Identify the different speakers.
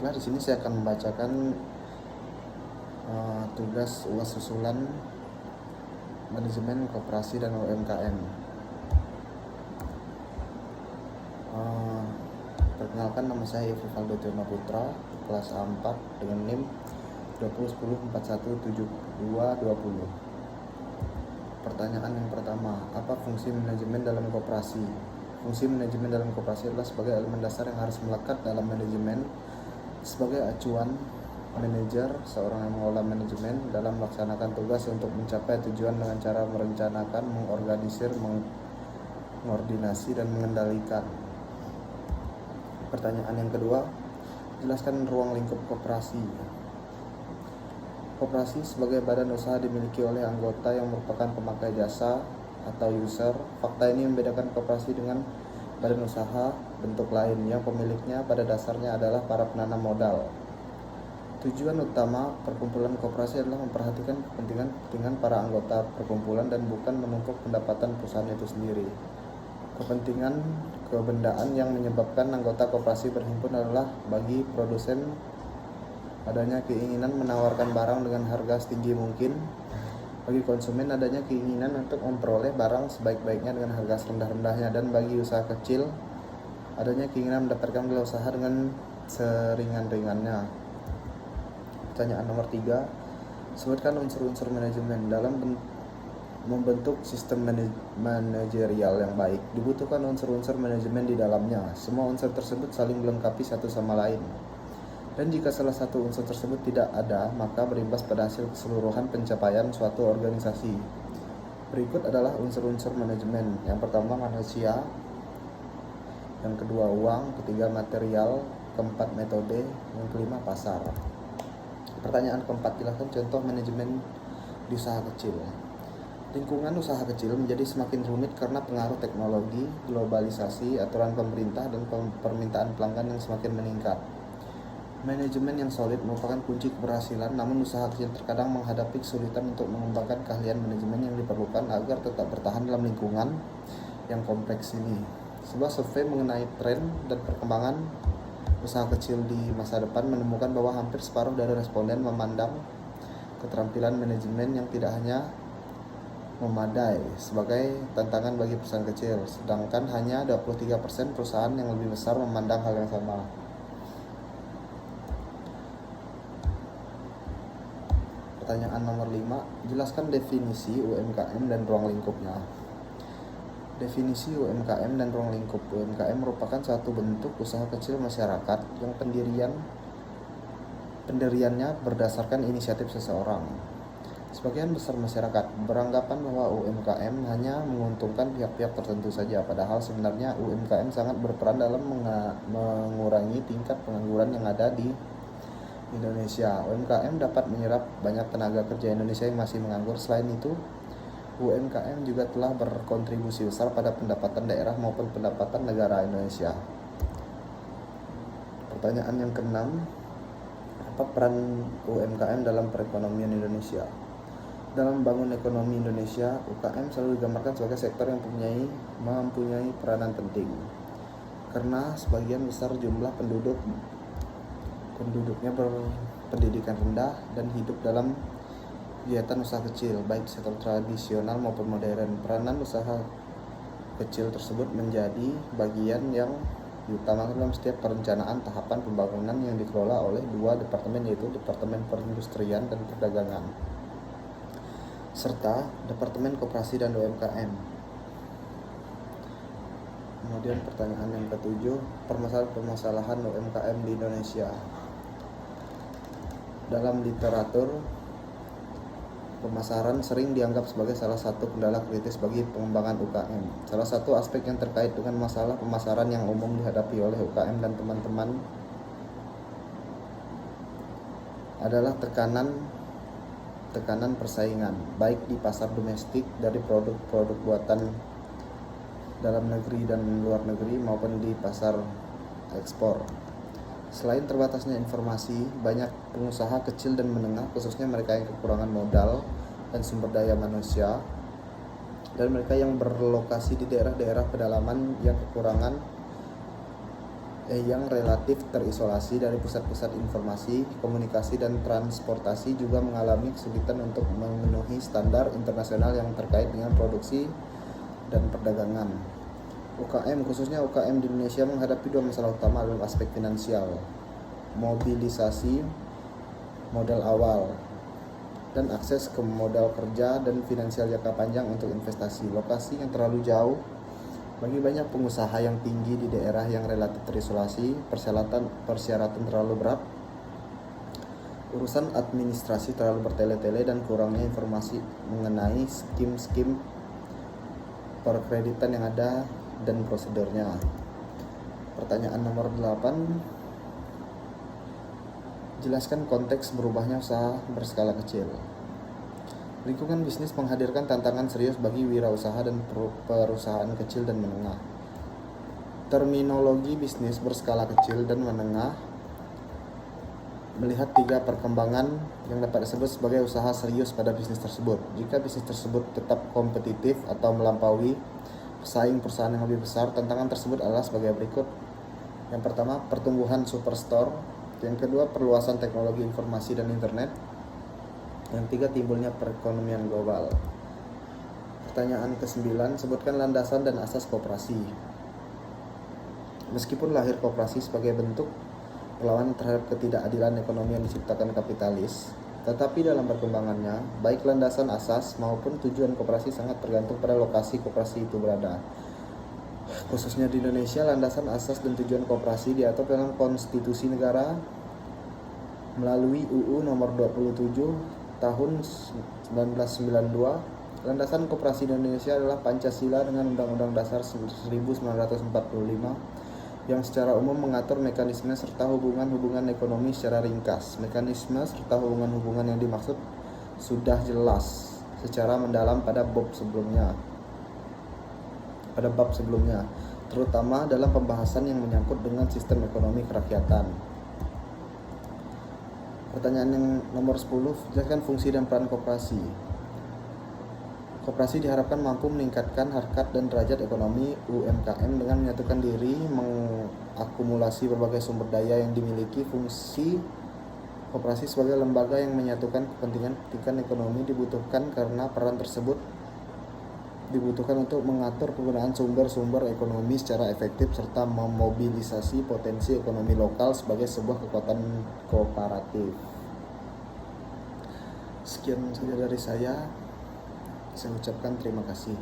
Speaker 1: Nah, di sini saya akan membacakan tugas UAS susulan manajemen koperasi dan UMKM. Perkenalkan, nama saya Ivaldo Tiono Putra, kelas A4 dengan NIM 2010417220. Pertanyaan yang pertama, apa fungsi manajemen dalam koperasi? Fungsi manajemen dalam koperasi adalah sebagai elemen dasar yang harus melekat dalam manajemen sebagai acuan manajer seorang yang mengelola manajemen dalam melaksanakan tugas untuk mencapai tujuan dengan cara merencanakan, mengorganisir, mengordinasi, dan mengendalikan. Pertanyaan yang kedua, jelaskan ruang lingkup koperasi. Koperasi sebagai badan usaha dimiliki oleh anggota yang merupakan pemakai jasa atau user. Fakta ini membedakan koperasi dengan badan usaha bentuk lain yang pemiliknya pada dasarnya adalah para penanam modal. Tujuan utama perkumpulan koperasi adalah memperhatikan kepentingan para anggota perkumpulan dan bukan menumpuk pendapatan perusahaan itu sendiri. Kepentingan kebendaan yang menyebabkan anggota koperasi berhimpun adalah bagi produsen adanya keinginan menawarkan barang dengan harga setinggi mungkin, bagi konsumen adanya keinginan untuk memperoleh barang sebaik-baiknya dengan harga serendah-rendahnya, dan bagi usaha kecil adanya keinginan mendapatkan usaha dengan seringan-ringannya. Pertanyaan nomor 3, sebutkan unsur-unsur manajemen. Dalam membentuk sistem manajerial yang baik, dibutuhkan unsur-unsur manajemen di dalamnya. Semua unsur tersebut saling melengkapi satu sama lain. Dan jika salah satu unsur tersebut tidak ada, maka berimbas pada hasil keseluruhan pencapaian suatu organisasi. Berikut adalah unsur-unsur manajemen. Yang pertama, manusia. Yang kedua, uang. Ketiga, material. Keempat, metode. Yang kelima, pasar. Pertanyaan keempat, jelaskan contoh manajemen di usaha kecil. Lingkungan usaha kecil menjadi semakin rumit karena pengaruh teknologi, globalisasi, aturan pemerintah, dan permintaan pelanggan yang semakin meningkat. Manajemen yang solid merupakan kunci keberhasilan, namun usaha kecil terkadang menghadapi kesulitan untuk mengembangkan keahlian manajemen yang diperlukan agar tetap bertahan dalam lingkungan yang kompleks ini. Sebuah survei mengenai tren dan perkembangan usaha kecil di masa depan menemukan bahwa hampir separuh dari responden memandang keterampilan manajemen yang tidak hanya memadai sebagai tantangan bagi perusahaan kecil, sedangkan hanya 23% perusahaan yang lebih besar memandang hal yang sama. Pertanyaan nomor 5, jelaskan definisi UMKM dan ruang lingkupnya. Definisi UMKM dan ruang lingkup. UMKM merupakan suatu bentuk usaha kecil masyarakat yang pendiriannya berdasarkan inisiatif seseorang. Sebagian besar masyarakat beranggapan bahwa UMKM hanya menguntungkan pihak-pihak tertentu saja, padahal sebenarnya UMKM sangat berperan dalam mengurangi tingkat pengangguran yang ada di Indonesia. UMKM dapat menyerap banyak tenaga kerja Indonesia yang masih menganggur. Selain itu, UMKM juga telah berkontribusi besar pada pendapatan daerah maupun pendapatan negara Indonesia. Pertanyaan yang keenam, apa peran UMKM dalam perekonomian Indonesia? Dalam membangun ekonomi Indonesia, UMKM selalu digambarkan sebagai sektor yang mempunyai peranan penting. Karena sebagian besar jumlah penduduknya berpendidikan rendah dan hidup dalam kegiatan usaha kecil, baik sektor tradisional maupun modern. Peranan usaha kecil tersebut menjadi bagian yang diutamakan dalam setiap perencanaan tahapan pembangunan yang dikelola oleh dua departemen, yaitu Departemen Perindustrian dan Perdagangan serta Departemen Koperasi dan UMKM. Kemudian pertanyaan yang ketujuh, permasalahan UMKM di Indonesia. Dalam literatur, pemasaran sering dianggap sebagai salah satu kendala kritis bagi pengembangan UMKM. Salah satu aspek yang terkait dengan masalah pemasaran yang umum dihadapi oleh UMKM dan teman-teman adalah tekanan persaingan, baik di pasar domestik dari produk-produk buatan dalam negeri dan luar negeri maupun di pasar ekspor. Selain terbatasnya informasi, banyak pengusaha kecil dan menengah, khususnya mereka yang kekurangan modal dan sumber daya manusia, dan mereka yang berlokasi di daerah-daerah pedalaman yang kekurangan yang relatif terisolasi dari pusat-pusat informasi, komunikasi, dan transportasi juga mengalami kesulitan untuk memenuhi standar internasional yang terkait dengan produksi dan perdagangan. UKM, khususnya UKM di Indonesia, menghadapi dua masalah utama dalam aspek finansial: mobilisasi modal awal dan akses ke modal kerja dan finansial jangka panjang untuk investasi. Lokasi yang terlalu jauh bagi banyak pengusaha yang tinggi di daerah yang relatif terisolasi, persyaratan terlalu berat, urusan administrasi terlalu bertele-tele, dan kurangnya informasi mengenai skim-skim perkreditan yang ada dan prosedurnya. Pertanyaan nomor 8. Jelaskan konteks berubahnya usaha berskala kecil. Lingkungan bisnis menghadirkan tantangan serius bagi wirausaha dan perusahaan kecil dan menengah. Terminologi bisnis berskala kecil dan menengah melihat 3 perkembangan yang dapat disebut sebagai usaha serius pada bisnis tersebut. Jika bisnis tersebut tetap kompetitif atau melampaui pesaing perusahaan yang lebih besar, tantangan tersebut adalah sebagai berikut. Yang pertama, pertumbuhan superstore. Yang kedua, perluasan teknologi informasi dan internet. Yang ketiga, timbulnya perekonomian global. Pertanyaan ke-9, sebutkan landasan dan asas koperasi. Meskipun lahir koperasi sebagai bentuk perlawanan terhadap ketidakadilan ekonomi yang diciptakan kapitalis, tetapi dalam perkembangannya, baik landasan asas maupun tujuan koperasi sangat tergantung pada lokasi koperasi itu berada. Khususnya di Indonesia, landasan asas dan tujuan koperasi diatur dalam Konstitusi Negara melalui UU nomor 27 tahun 1992. Landasan koperasi di Indonesia adalah Pancasila dengan Undang-Undang Dasar 1945 yang secara umum mengatur mekanisme serta hubungan-hubungan ekonomi secara ringkas. Mekanisme serta hubungan-hubungan yang dimaksud sudah jelas secara mendalam pada bab sebelumnya, terutama dalam pembahasan yang menyangkut dengan sistem ekonomi kerakyatan. Pertanyaan yang nomor 10, jelaskan fungsi dan peran koperasi. Koperasi diharapkan mampu meningkatkan harkat dan derajat ekonomi UMKM dengan menyatukan diri, mengakumulasi berbagai sumber daya yang dimiliki. Fungsi koperasi sebagai lembaga yang menyatukan kepentingan ekonomi dibutuhkan karena peran tersebut dibutuhkan untuk mengatur penggunaan sumber-sumber ekonomi secara efektif serta memobilisasi potensi ekonomi lokal sebagai sebuah kekuatan kooperatif. Sekian saja dari saya ucapkan terima kasih.